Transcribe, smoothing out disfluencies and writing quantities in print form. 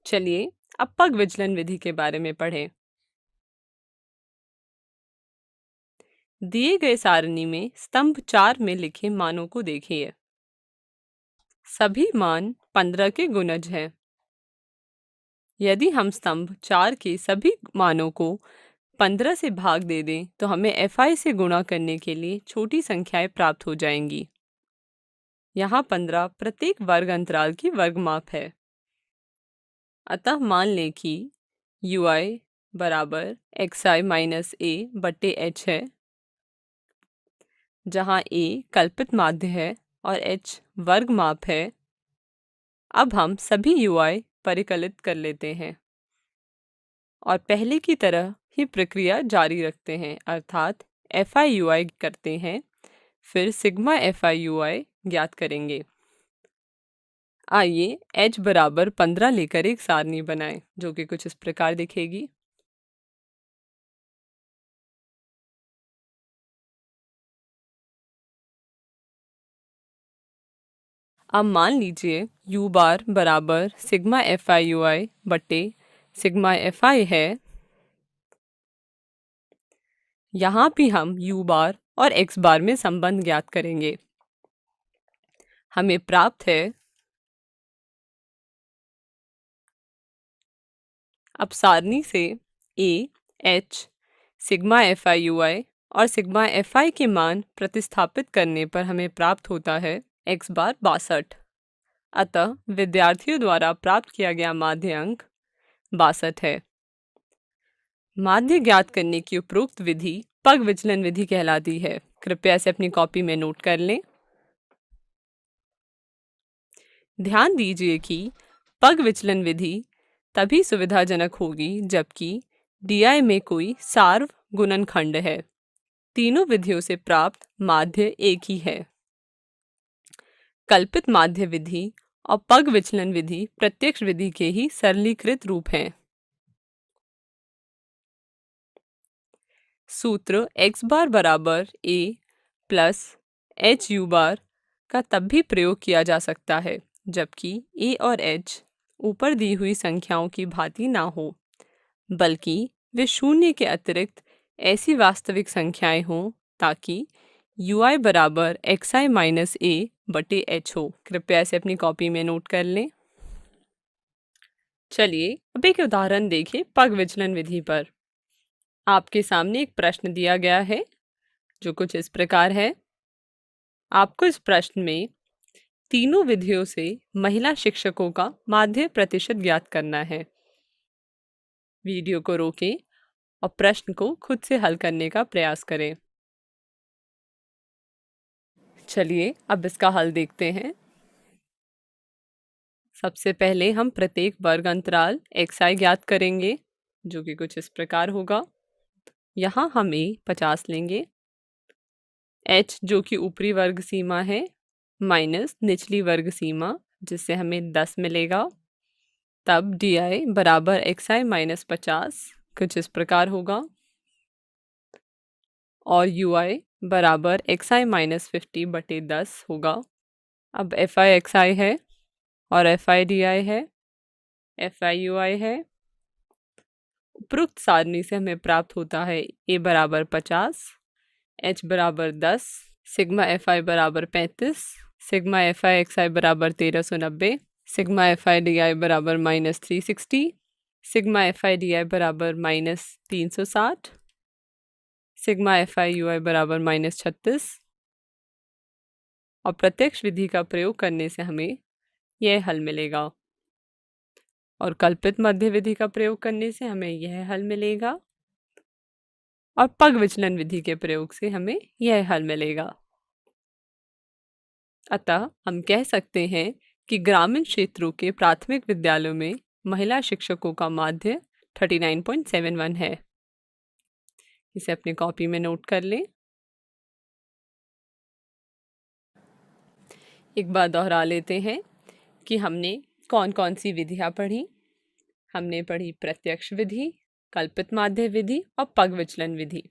चलिए अब पग विचलन विधि के बारे में पढ़ें। दिए गए सारणी में स्तंभ 4 में लिखे मानों को देखिए। सभी मान 15 के गुणज हैं। यदि हम स्तंभ 4 के सभी मानों को 15 से भाग दे दें तो हमें fi से गुणा करने के लिए छोटी संख्याएं प्राप्त हो जाएंगी। यहाँ 15 प्रत्येक वर्ग अंतराल की वर्गमाप है। अतः मान लें कि ui बराबर xi माइनस a बटे h है, जहाँ a कल्पित माध्य है और h वर्ग माप है। अब हम सभी ui परिकलित कर लेते हैं और पहले की तरह ही प्रक्रिया जारी रखते हैं, अर्थात fi ui करते हैं, फिर सिग्मा fi ui ज्ञात करेंगे। आइए h बराबर 15 लेकर एक सारणी बनाएं, जो कि कुछ इस प्रकार दिखेगी। अब मान लीजिए u बार बराबर सिग्मा fi ui बटे सिग्मा fi है। यहाँ भी हम u बार और x बार में संबंध ज्ञात करेंगे। हमें प्राप्त है, अब सारणी से a, h, sigma fi ui और सिग्मा fi के मान प्रतिस्थापित करने पर हमें प्राप्त होता है x बार 62। अतः विद्यार्थियों द्वारा प्राप्त किया गया माध्य अंक 62 है। माध्य ज्ञात करने की उपरोक्त विधि पग विचलन विधि कहलाती है। कृपया इसे अपनी कॉपी में नोट कर लें। ध्यान दीजिए कि पग विचलन विधि तभी सुविधाजनक होगी जबकि DI में कोई सार्व गुणनखंड है। तीनों विधियों से प्राप्त माध्य एक ही है। कल्पित माध्य विधि और पग विचलन विधि प्रत्यक्ष विधि के ही सरलीकृत रूप हैं। सूत्र x बार बराबर a प्लस h u बार का तब भी प्रयोग किया जा सकता है जबकि a और h ऊपर दी हुई संख्याओं की भांति ना हो, बल्कि वे शून्य के अतिरिक्त ऐसी वास्तविक संख्याएं हों ताकि ui बराबर xi माइनस a बटे h हो। कृपया इसे अपनी कॉपी में नोट कर लें। चलिए अब एक उदाहरण देखें पग विचलन विधि पर। आपके सामने एक प्रश्न दिया गया है जो कुछ इस प्रकार है। आपको इस प्रश्न में तीनों विधियों से महिला शिक्षकों का माध्य प्रतिशत ज्ञात करना है। वीडियो को रोकें और प्रश्न को खुद से हल करने का प्रयास करें। चलिए अब इसका हल देखते हैं। सबसे पहले हम प्रत्येक वर्ग अंतराल xi ज्ञात करेंगे, जो कि कुछ इस प्रकार होगा। यहाँ हम a 50 लेंगे, h जो कि ऊपरी वर्ग सीमा है माइनस निचली वर्ग सीमा, जिससे हमें 10 मिलेगा। तब DI बराबर xi माइनस 50 कुछ इस प्रकार होगा और ui बराबर xi माइनस 50 बटे 10 होगा। अब fi xi है और fi di है, fi ui है। उपरोक्त सारणी से हमें प्राप्त होता है a बराबर 50, h बराबर 10, सिग्मा fi बराबर 35, सिग्मा fi xi बराबर 1390, सिग्मा fi di बराबर माइनस 360, सिग्मा fi di बराबर माइनस 360, सिग्मा fi ui बराबर माइनस 36। और प्रत्यक्ष विधि का प्रयोग करने से हमें यह हल मिलेगा और कल्पित मध्य विधि का प्रयोग करने से हमें यह हल मिलेगा और पग विचलन विधि के प्रयोग से हमें यह हल मिलेगा। अतः हम कह सकते हैं कि ग्रामीण क्षेत्रों के प्राथमिक विद्यालयों में महिला शिक्षकों का माध्य 39.71 है। इसे अपनी कॉपी में नोट कर लें। एक बार दोहरा लेते हैं कि हमने कौन कौन सी विधियां पढ़ी। हमने पढ़ी प्रत्यक्ष विधि, कल्पित माध्य विधि और पग विचलन विधि।